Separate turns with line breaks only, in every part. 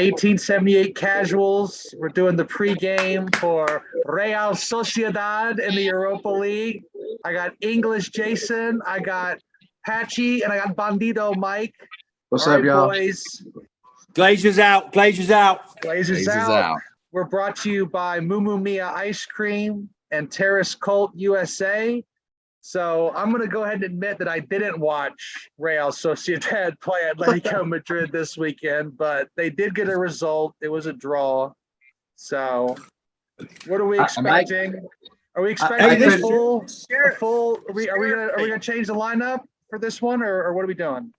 1878 casuals. We're doing the pregame for Real Sociedad in the Europa League. I got English Jason, I got Patchy, and I got Bandido Mike.
What's
All
up,
right,
y'all?
boys.
Glazers out.
Glazers out. We're brought to you by Moo Mia Ice Cream and Terrace Colt USA. So I'm going to go ahead and admit that I didn't watch Real Sociedad play Atletico Madrid this weekend, but they did get a result. It was a draw. So what are we expecting? Are we expecting a full? Are we gonna change the lineup for this one, or what are we doing?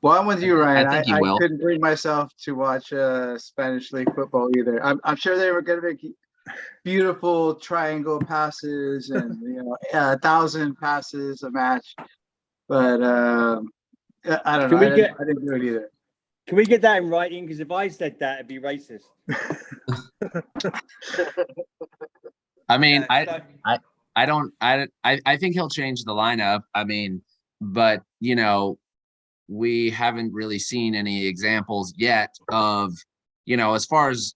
Well, I'm with you, Ryan.
I think you will.
couldn't bring myself to watch Spanish league football either. I'm sure they were going to make beautiful triangle passes and 1,000 passes a match, but I don't know. I didn't do it either.
Can we get that in writing? Because if I said that, it'd be racist.
I mean, I think he'll change the lineup. I mean, but we haven't really seen any examples yet of, as far as,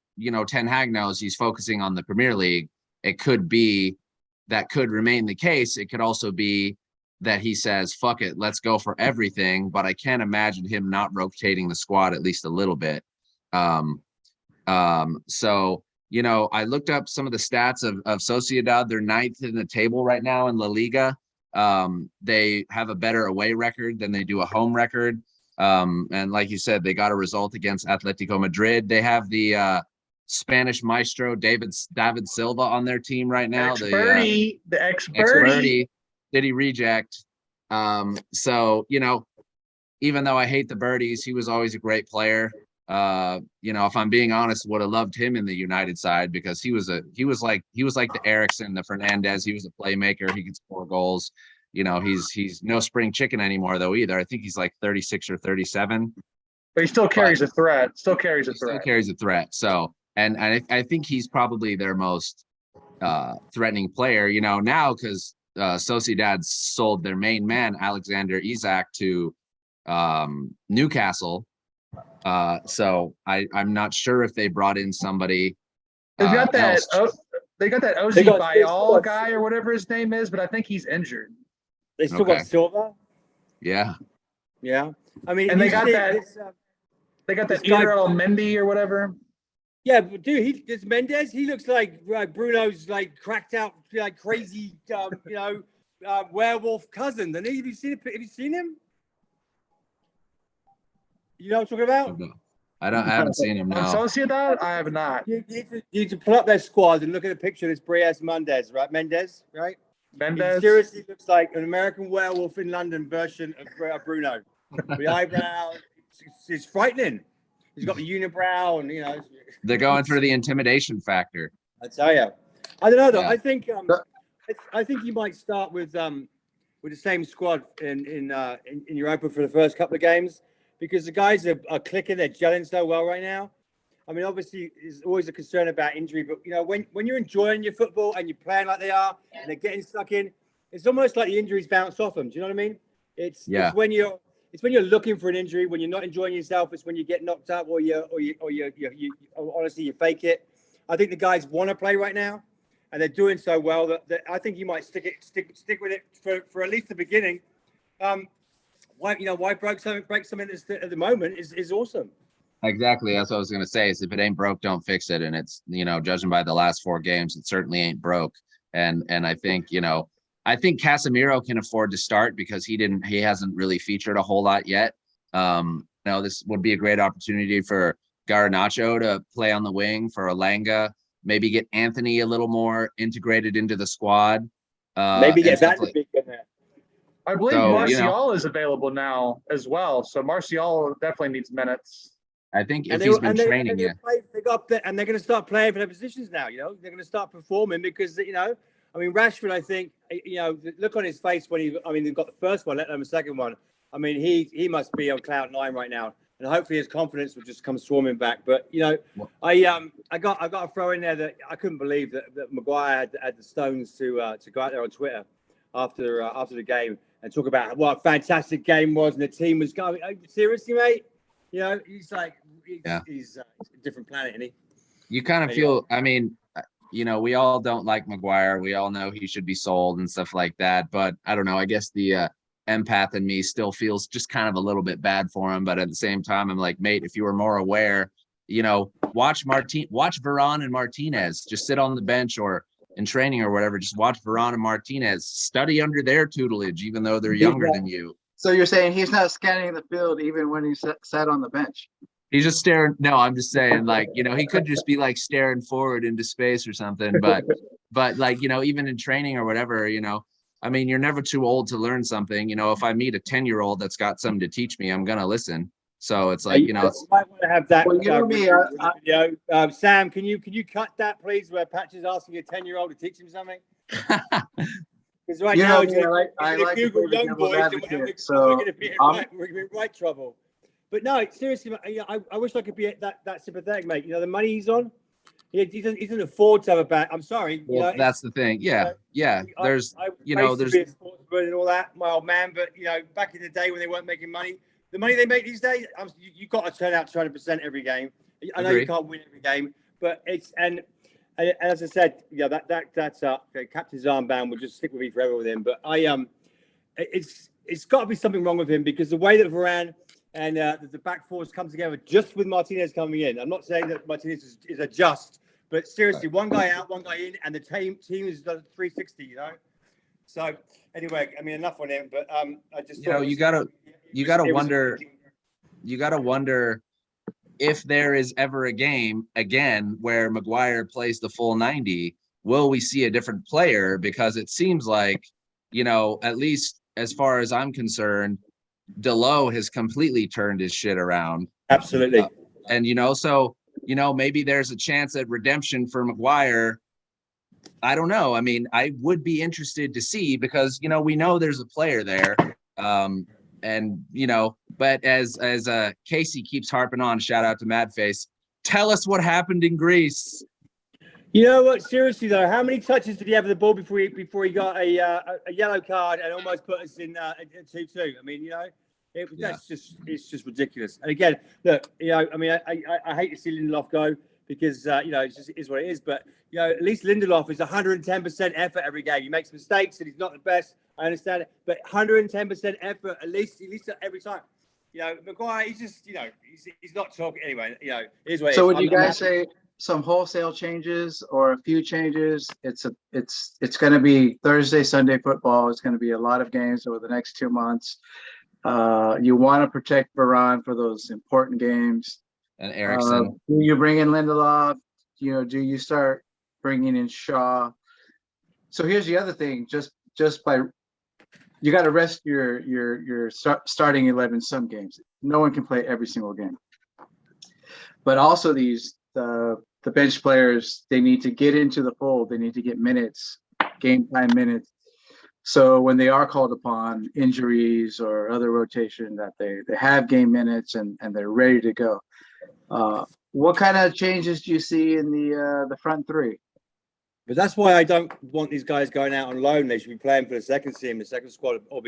Ten Hag knows, he's focusing on the Premier League. It could be that could remain the case. It could also be that he says, fuck it, let's go for everything. But I can't imagine him not rotating the squad at least a little bit. So, I looked up some of the stats of Sociedad. They're ninth in the table right now in La Liga. They have a better away record than they do a home record. And like you said, they got a result against Atletico Madrid. They have the Spanish maestro David Silva on their team right now.
The ex-birdie
City reject. So, even though I hate the birdies, he was always a great player. If I'm being honest, would have loved him in the United side because he was like the Eriksson, the Fernandez. He was a playmaker. He could score goals. He's no spring chicken anymore though either. I think he's like 36 or 37.
But he still carries a threat. Still carries a
threat. So, and I think he's probably their most threatening player. Now because Sociedad sold their main man Alexander Isak to Newcastle. So I'm not sure if they brought in somebody.
They got that Ozzy Bayal guy or whatever his name is, but I think he's injured.
They still got Silva.
Yeah.
I mean,
and they got that Irel Mendy or whatever.
Yeah, but dude, this Mendes, he looks like Bruno's like cracked out, like crazy, werewolf cousin. Have you seen him? You know what I'm talking about?
I haven't seen him now.
Sociedad? I have not.
You need to pull up their squad and look at a picture of this Brias Mendes, right? Mendes. He seriously looks like an American werewolf in London version of Bruno. The eyebrows, it's frightening. He's got the unibrow, and
they're going for the intimidation factor.
I tell you, I don't know though.
Yeah.
I think you might start with the same squad in Europa for the first couple of games. Because the guys are clicking, they're gelling so well right now. I mean, obviously, there's always a concern about injury, but when you're enjoying your football and you're playing like they are, and they're getting stuck in, it's almost like the injuries bounce off them. Do you know what I mean? It's when you're looking for an injury, when you're not enjoying yourself. It's when you get knocked up, or you honestly you fake it. I think the guys want to play right now, and they're doing so well that I think you might stick with it for at least the beginning. Why break something at the moment is awesome.
Exactly. That's what I was going to say is if it ain't broke, don't fix it. And it's, judging by the last 4 games, it certainly ain't broke. And I think, I think Casemiro can afford to start because he hasn't really featured a whole lot yet. This would be a great opportunity for Garnacho to play on the wing, for Elanga, maybe get Anthony a little more integrated into the squad.
Maybe get that big in there.
I believe Martial is available now as well. So Martial definitely needs minutes.
I think if he's been training,
they're going to start playing for their positions now. They're going to start performing because Rashford. I think look on his face when they've got the first one, let alone the second one. I mean, he must be on cloud 9 right now, and hopefully his confidence will just come swarming back. But I got to throw in there that I couldn't believe that Maguire had the stones to go out there on Twitter after the game and talk about what a fantastic game was and the team was going. Seriously, mate? He's like, he's a different planet, isn't he?
You kind of feel, I mean, we all don't like Maguire. We all know he should be sold and stuff like that. But I don't know. I guess the empath in me still feels just kind of a little bit bad for him. But at the same time, I'm like, mate, if you were more aware, watch Varane and Martinez. Just sit on the bench or in training or whatever. Just watch Varane and Martinez. Study under their tutelage, even though they're younger than you.
So you're saying he's not scanning the field even when he's sat on the bench?
He's just staring. No, I'm just saying, like, he could just be like staring forward into space or something. But like, even in training or whatever, I mean, you're never too old to learn something. If I meet a 10-year-old that's got something to teach me, I'm going to listen. So it's like,
you might want to have that.
Well,
video. Sam, can you cut that, please, where Patch is asking a 10-year-old to teach him something? Because right now,
I like
Google young boys, and we're going to be in right trouble. But no, seriously, I wish I could be that sympathetic, mate. The money he's on, he doesn't afford to have a back. I'm sorry.
Well, that's the thing. Yeah, There's,
I
there's
be a sportsman and all that, my old man. But back in the day when they weren't making money, the money they make these days, you got to turn out 200% every game. I know you can't win every game, but and as I said, that's captain's armband will just stick with me forever with him. But it's got to be something wrong with him, because the way that Varane and the back fours come together just with Martinez coming in. I'm not saying that Martinez is a just, but seriously, one guy out, one guy in, and the team is 360. So anyway, I mean, enough on him. But I just
you gotta wonder if there is ever a game again where Maguire plays the full 90. Will we see a different player? Because it seems like, at least as far as I'm concerned, Delo has completely turned his shit around.
Absolutely.
And so maybe there's a chance at redemption for Maguire. I don't know. I mean, I would be interested to see, because we know there's a player there. And but as Casey keeps harping on, shout out to Madface, tell us what happened in Greece.
You know what? Seriously though, how many touches did he have the ball before he got a yellow card and almost put us in 2-2? I mean, it's just ridiculous. And again, look, I mean, I hate to see Lindelof go, because it just is what it is. But at least Lindelof is 110% effort every game. He makes mistakes and he's not the best. I understand it, but 110% effort at least every time. Maguire, he's just he's not talking anyway. Here's what.
So would you guys say some wholesale changes or a few changes? It's going to be Thursday, Sunday football. It's going to be a lot of games over the next 2 months. You want to protect Varane for those important games.
And Eriksen.
Do you bring in Lindelof? Do you start bringing in Shaw? So here's the other thing. Just by, you got to rest your starting 11 some games. No one can play every single game. But also the bench players, they need to get into the fold. They need to get minutes, game time minutes. So when they are called upon, injuries or other rotation, that they have game minutes and they're ready to go. What kind of changes do you see in the front three?
But that's why I don't want these guys going out on loan. They should be playing for the second team, the second squad, or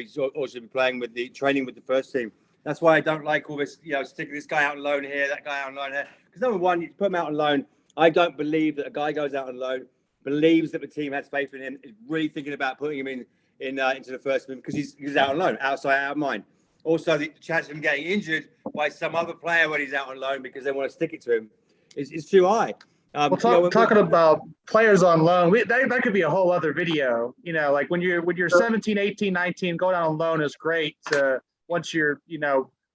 should be playing with the training with the first team. That's why I don't like all this, sticking this guy out on loan here, that guy out on loan here. Because number one, you put him out on loan. I don't believe that a guy goes out on loan, believes that the team has faith in him, is really thinking about putting him into the first team, because he's out on loan, outside, out of mind. Also, the chance of him getting injured by some other player when he's out on loan because they want to stick it to him is too high.
Talking about players on loan, that could be a whole other video. Like when you're 17, 18, 19, going out on loan is great. Once you're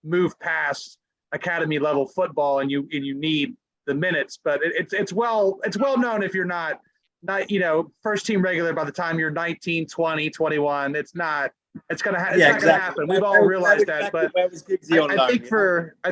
move past academy level football and you need the minutes, but it's well known if you're not first team regular by the time you're 19, 20, 21. It's not gonna happen. We've all realized that. But I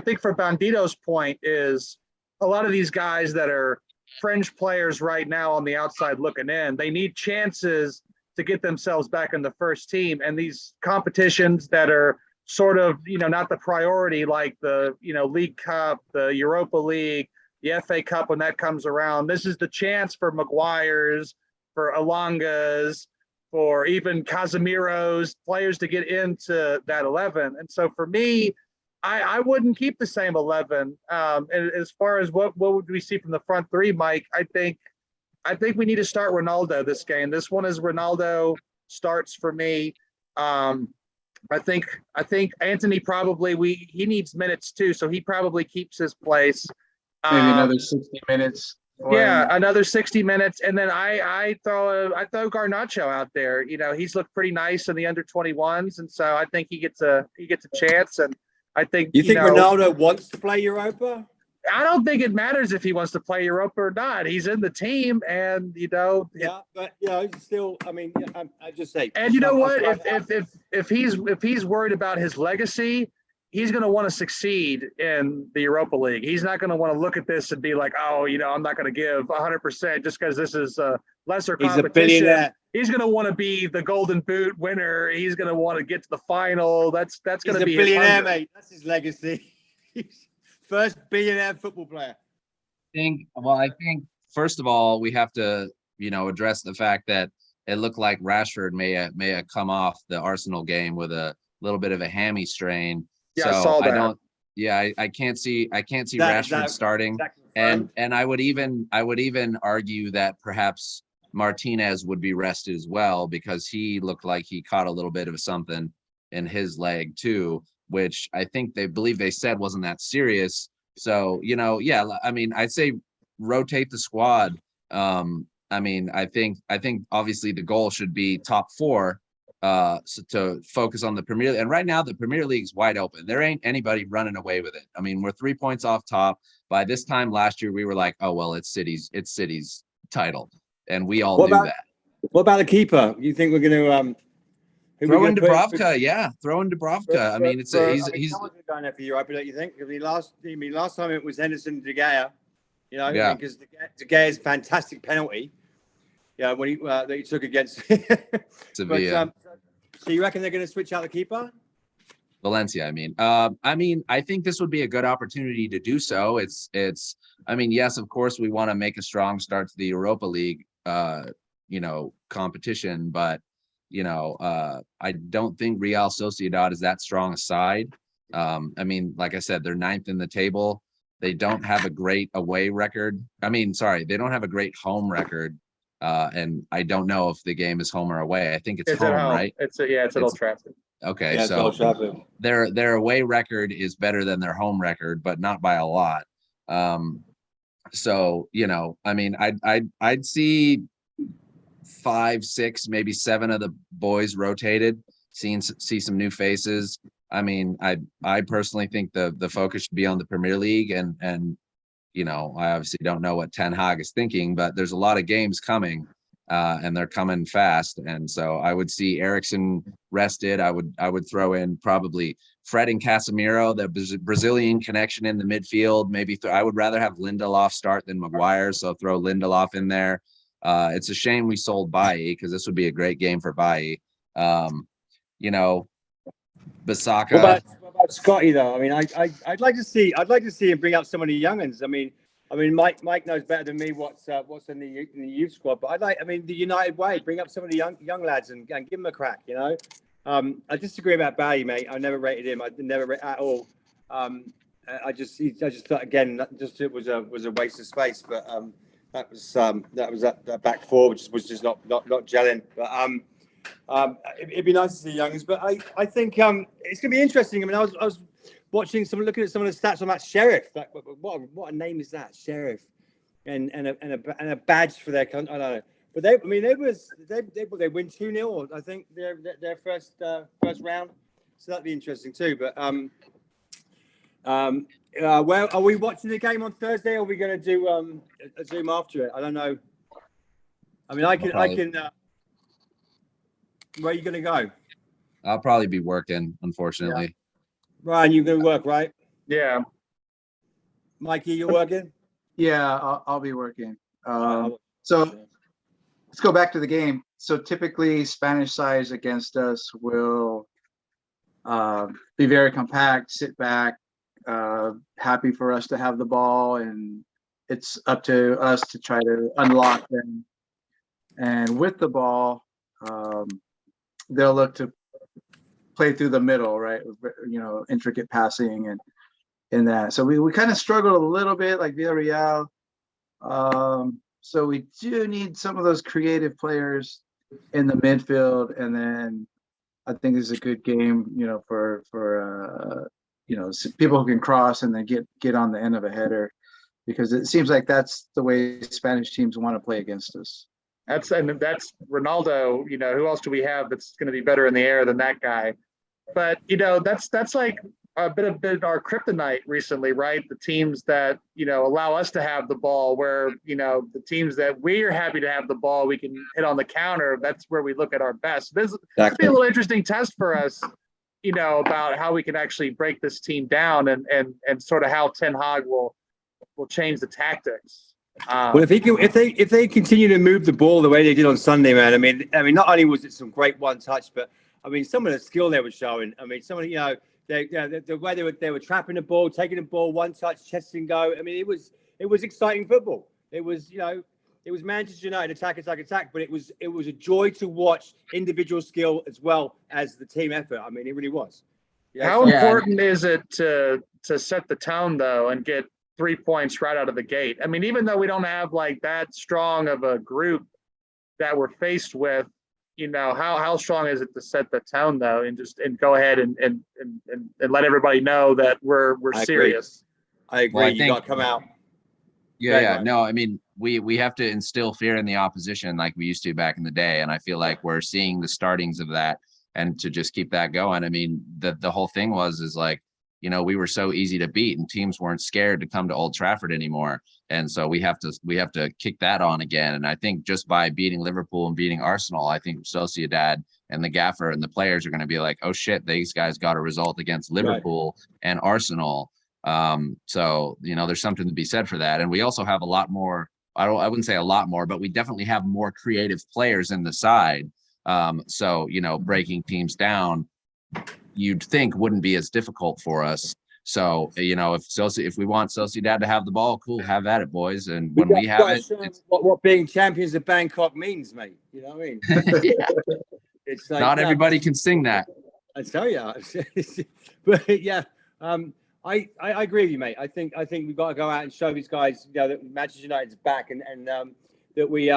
think for Bandito's point is, a lot of these guys that are fringe players right now on the outside looking in, they need chances to get themselves back in the first team. And these competitions that are sort of, not the priority, like the, League Cup, the Europa League, the FA Cup, when that comes around, this is the chance for Maguires, for Elangas, for even Casemiro's, players to get into that 11. And so for me, I wouldn't keep the same 11. And as far as what would we see from the front three, Mike? I think we need to start Ronaldo this game. This one is Ronaldo starts for me. I think Anthony probably he needs minutes too, so he probably keeps his place.
Maybe another 60 minutes.
Yeah, another 60 minutes, and then I throw Garnacho out there. You know, he's looked pretty nice in the under 21s, and so I think he gets a chance. And I think
you think Ronaldo wants to play Europa?
I don't think it matters if he wants to play Europa or not. He's in the team, and
yeah, but still, I mean, I just say.
And you know what? If he's worried about his legacy, he's going to want to succeed in the Europa League. He's not going to want to look at this and be like, oh, I'm not going to give 100% just because this is a lesser competition.
He's a billionaire.
He's going to want to be the Golden Boot winner. He's going to want to get to the final. That's going to be
a billionaire, mate. That's his legacy. First billionaire football player.
I think first of all, we have to, address the fact that it looked like Rashford may have come off the Arsenal game with a little bit of a hammy strain.
Yeah,
so
I saw that.
I can't see Rashford starting. And I would even argue that perhaps Martinez would be rested as well, because he looked like he caught a little bit of something in his leg too, which I think they said wasn't that serious. So, I mean, I'd say rotate the squad. I mean, I think obviously the goal should be top four, so to focus on the Premier League. And right now the Premier League's wide open. There ain't anybody running away with it. I mean, we're 3 points off top. By this time last year, we were like, oh, well, it's City's title. And we all knew that.
What about the keeper? You think we're going to,
throw in Dubravka, throw in Dubravka. I mean, he's
going there for Europa, don't you think? I mean, last time it was Henderson, De Gea, because De Gea's fantastic penalty, when that he took against
Sevilla.
So you reckon they're going to switch out the keeper?
Valencia, I mean, I think this would be a good opportunity to do so. I mean, yes, of course, we want to make a strong start to the Europa League, competition, but I don't think Real Sociedad is that strong a side. I mean, like I said, they're 9th in the table. They don't have a great away record. They don't have a great home record. And I don't know if the game is home or away. I think it's home, right?
It's at Old Trafford.
Okay,
yeah,
so their away record is better than their home record, but not by a lot. So I mean, I'd see 5, 6, maybe 7 of the boys rotated, see some new faces. I mean, I personally think the focus should be on the Premier League, and I obviously don't know what Ten Hag is thinking, but there's a lot of games coming, and they're coming fast. And so I would see Eriksen rested. I would throw in probably Fred and Casemiro, the Brazilian connection in the midfield. Maybe I would rather have Lindelof start than Maguire, so throw Lindelof in there. It's a shame we sold Bailly, because this would be a great game for Bailly. Bisaka.
What about Scotty though? I mean, I'd like to see him bring up some of the young'uns. I mean, Mike knows better than me what's in the youth squad. But the United way, bring up some of the young lads and give them a crack. I disagree about Bailly, mate. I never rated him. I never rated at all. I just thought again, it was a waste of space. But that was that back four, which was just not gelling. But it'd be nice to see youngsters. But I think it's gonna be interesting. I mean, I was looking at some of the stats on that Sheriff. Like, what a name is that, Sheriff? And a badge for their country. I don't know. But they win 2-0. I think their first round. So that'd be interesting too. But where are we watching the game on Thursday? Or are we going to do a Zoom after it? I don't know. I mean, I can. Where are you going to go?
I'll probably be working, unfortunately.
Yeah. Ryan, you're going to work, right?
Yeah.
Mikey, you're working?
Yeah, I'll be working. So let's go back to the game. So typically Spanish sides against us will be very compact, sit back, happy for us to have the ball, and it's up to us to try to unlock them. And with the ball, they'll look to play through the middle, right? Intricate passing and that. So we kind of struggled a little bit like Villarreal. So we do need some of those creative players in the midfield, and then I think this is a good game, for people who can cross and then get on the end of a header, because it seems like that's the way Spanish teams want to play against us.
That's Ronaldo. Who else do we have that's going to be better in the air than that guy? But that's like a bit of our kryptonite recently, right? The teams that allow us to have the ball, where the teams that we're happy to have the ball, we can hit on the counter. That's where we look at our best. This will be a little interesting test for us, about how we can actually break this team down and sort of how Ten Hag will change the tactics.
Well, if they continue to move the ball the way they did on Sunday, man. I mean, not only was it some great one touch, but I mean, some of the skill they were showing. I mean, some of the way they were trapping the ball, taking the ball, one touch, chest and go. I mean, it was exciting football. It was Manchester United attack, but it was a joy to watch individual skill as well as the team effort. I mean, it really was.
How important is it to set the tone though and get 3 points right out of the gate? I mean, even though we don't have like that strong of a group that we're faced with, how strong is it to set the tone though, and go ahead and let everybody know that we're serious?
I agree. You got to come out.
Yeah. No, I mean, we have to instill fear in the opposition like we used to back in the day, and I feel like we're seeing the startings of that, and to just keep that going. I mean, the whole thing is like, we were so easy to beat, and teams weren't scared to come to Old Trafford anymore. And so we have to kick that on again. And I think just by beating Liverpool and beating Arsenal, I think Sociedad and the gaffer and the players are going to be like, oh shit, these guys got a result against Liverpool and Arsenal. So there's something to be said for that. And we also have a lot more. I wouldn't say a lot more, but we definitely have more creative players in the side. So breaking teams down, you'd think wouldn't be as difficult for us. So if we want Sociedad to have the ball, cool, have at it, boys. And when we have it, it's
what being champions of Bangkok means, mate. You know what I mean?
Yeah.
It's like,
not everybody can sing that.
I tell you, but yeah, I agree with you, mate. I think we've got to go out and show these guys, that Manchester United's back, and that we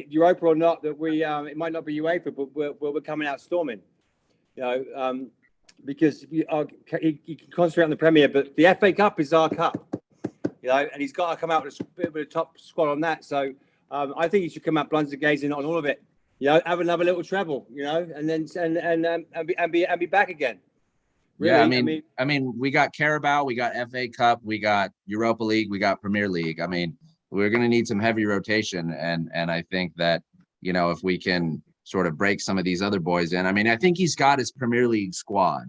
Europa or not, that it might not be UEFA, but we're coming out storming. Because you can concentrate on the Premier, but the FA Cup is our cup, and he's got to come out with a bit of a top squad on that. So I think he should come out blunt gazing on all of it. Have another little treble, and then and be back again. Really,
yeah, I mean, we got Carabao, we got FA Cup, we got Europa League, we got Premier League. I mean, we're going to need some heavy rotation, and I think that if we can sort of break some of these other boys in. I mean, I think he's got his Premier League squad.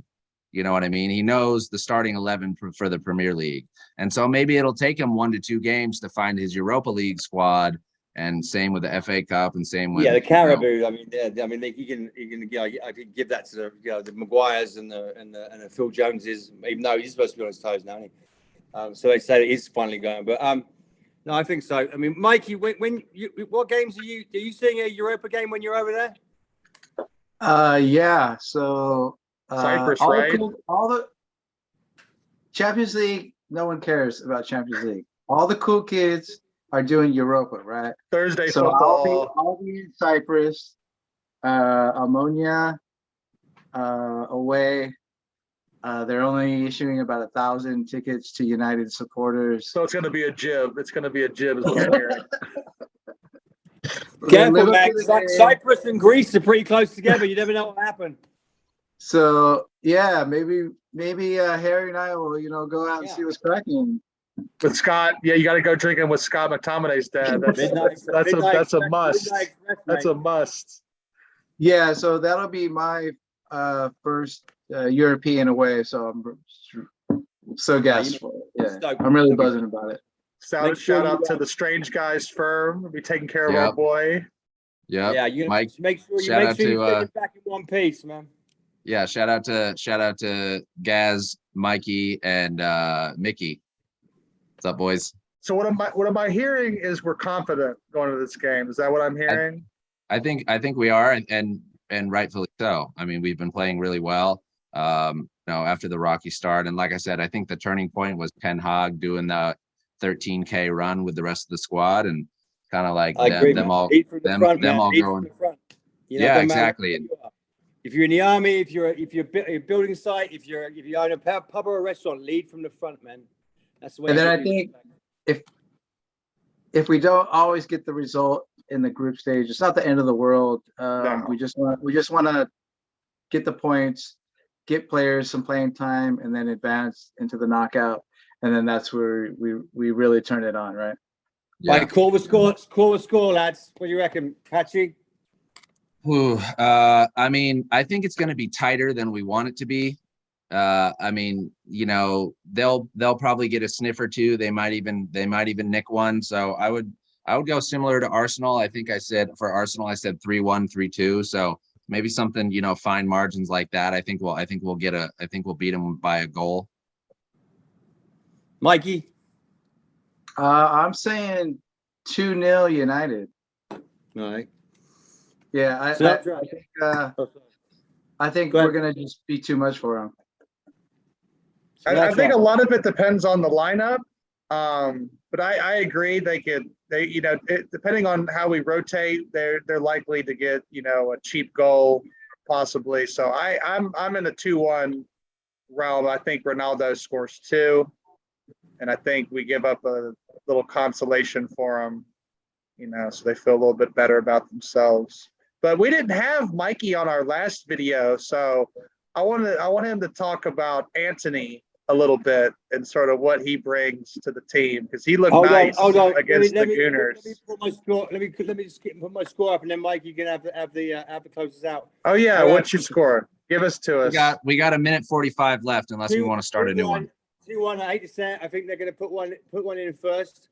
You know what I mean? He knows the starting 11 for the Premier League. And so maybe it'll take him 1 to 2 games to find his Europa League squad, and same with the FA Cup, and same with
the Carabao. I mean, you can I could give that to the Maguires and the Phil Joneses, even though he's supposed to be on his toes now. So they say that he's finally going, but no, I think so. I mean, Mikey, what games are you seeing a Europa game when you're over there?
Yeah. So
Cyprus, right?
All the Champions League. No one cares about Champions League. All the cool kids are doing Europa, right?
Thursday
so
football.
I'll be in Cyprus, Ammonia, away. They're only issuing about 1,000 tickets to United supporters.
So it's going to be a jib. It's going to be a jib, is what I'm hearing.
Careful, Max. Cyprus and Greece are pretty close together. You never know what will happen.
So yeah, maybe Harry and I will, go out and see what's cracking.
With Scott, you got to go drinking with Scott McTominay's dad. That's a must. That's a must.
Yeah, so that'll be my first European away. So I'm so gassed for it. Yeah, I'm really buzzing about it.
Shout out to the Strange Guys firm. We'll be taking care of our boy.
Yeah,
Mike. Make sure you take it back in one piece, man.
Yeah, shout out to Gaz, Mikey, and Mickey. What's up, boys?
So what am I hearing is we're confident going into this game. Is that what I'm hearing?
I think we are, and and rightfully so. I mean, we've been playing really well. After the rocky start, and like I said, I think the turning point was Ten Hag doing the 13K run with the rest of the squad, and kind of like them all going. Yeah, exactly.
If you're in the army, if you're a building site, if you own a pub or a restaurant, lead from the front, man. That's the way.
And then I think if we don't always get the result in the group stage, it's not the end of the world.
No.
We just want to get the points, get players some playing time, and then advance into the knockout. And then that's where we really turn it on, right?
Yeah. Right, call the score, lads. What do you reckon, Patchy?
I mean, I think it's going to be tighter than we want it to be. I mean, they'll probably get a sniff or two. They might even nick one. So I would go similar to Arsenal. I think I said for Arsenal, I said 3-1, 3-2. So maybe something, fine margins like that. I think we'll beat them by a goal.
Mikey?
I'm saying 2-0 United.
All right.
Yeah, I think we're gonna just be too much for them.
I think a lot of it depends on the lineup, but I agree depending on how we rotate, they're likely to get a cheap goal possibly. So I'm in the 2-1 realm. I think Ronaldo scores 2, and I think we give up a little consolation for them, so they feel a little bit better about themselves. But we didn't have Mikey on our last video, so I want him to talk about Anthony a little bit and sort of what he brings to the team, because he looked nice against the Gooners.
Let me just put my score up, and then Mike, you can have the closes out.
Oh yeah, what's your score? Give us to us.
We got a minute 45 left, unless we want to start a new one.
2-1 at 8%. I think they're going to put one in first.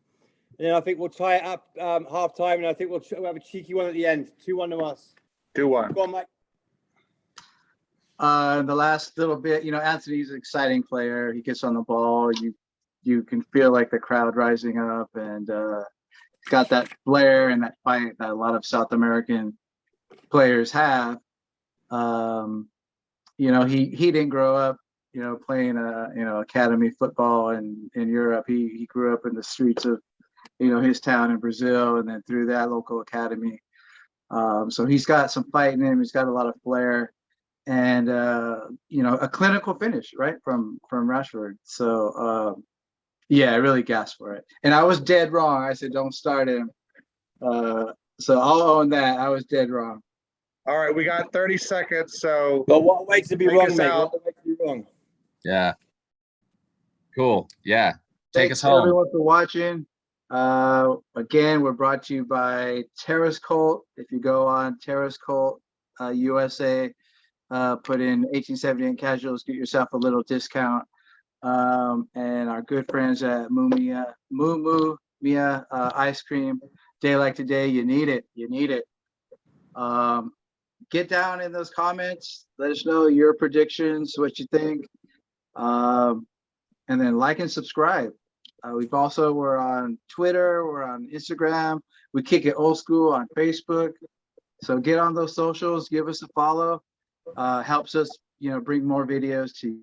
And then I think we'll tie it up half time, and I think we'll have a cheeky one at the end. 2-1 to us.
2-1.
Go on, Mike.
The last little bit, Anthony's an exciting player. He gets on the ball. You can feel like the crowd rising up, and he's got that flair and that fight that a lot of South American players have. He didn't grow up, playing academy football in Europe. He grew up in the streets of his town in Brazil, and then through that local academy. So he's got some fight in him. He's got a lot of flair, and a clinical finish, right, from Rashford. So I really gasped for it, and I was dead wrong. I said don't start him. So I'll own that. I was dead wrong.
All right, we got 30 seconds. So,
but what way to be wrong, mate? What way to be wrong?
Yeah. Cool. Yeah. Take us
Thanks
home.
everyone for watching. Again, we're brought to you by Terrace Colt. If you go on Terrace Colt USA, put in 1878 casuals, get yourself a little discount. And our good friends at Moo Mia ice cream. Day like today, you need it. Get down in those comments. Let us know your predictions, what you think, and then like and subscribe. We're on Twitter, we're on Instagram. We kick it old school on Facebook. So get on those socials, give us a follow. Helps us, bring more videos to you.